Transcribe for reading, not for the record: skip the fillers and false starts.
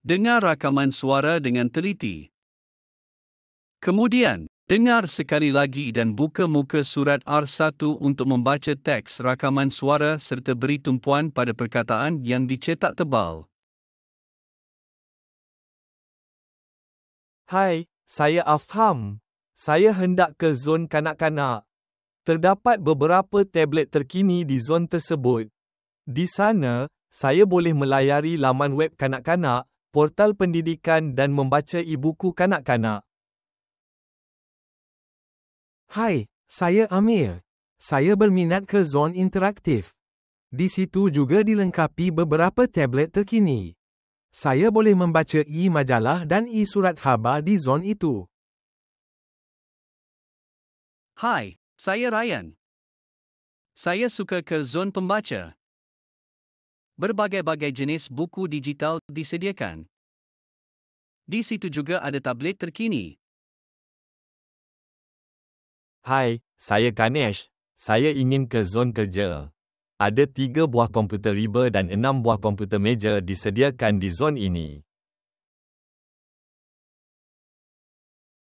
Dengar rakaman suara dengan teliti. Kemudian, dengar sekali lagi dan buka muka surat R1 untuk membaca teks rakaman suara serta beri tumpuan pada perkataan yang dicetak tebal. Hai, saya Afham. Saya hendak ke zon kanak-kanak. Terdapat beberapa tablet terkini di zon tersebut. Di sana, saya boleh melayari laman web kanak-kanak, portal pendidikan dan membaca e-buku kanak-kanak. Hai, saya Amir. Saya berminat ke zon interaktif. Di situ juga dilengkapi beberapa tablet terkini. Saya boleh membaca e-majalah dan e-surat khabar di zon itu. Hai, saya Ryan. Saya suka ke zon pembaca. Berbagai-bagai jenis buku digital disediakan. Di situ juga ada tablet terkini. Hai, saya Ganesh. Saya ingin ke zon kerja. Ada 3 buah komputer riba dan 6 buah komputer meja disediakan di zon ini.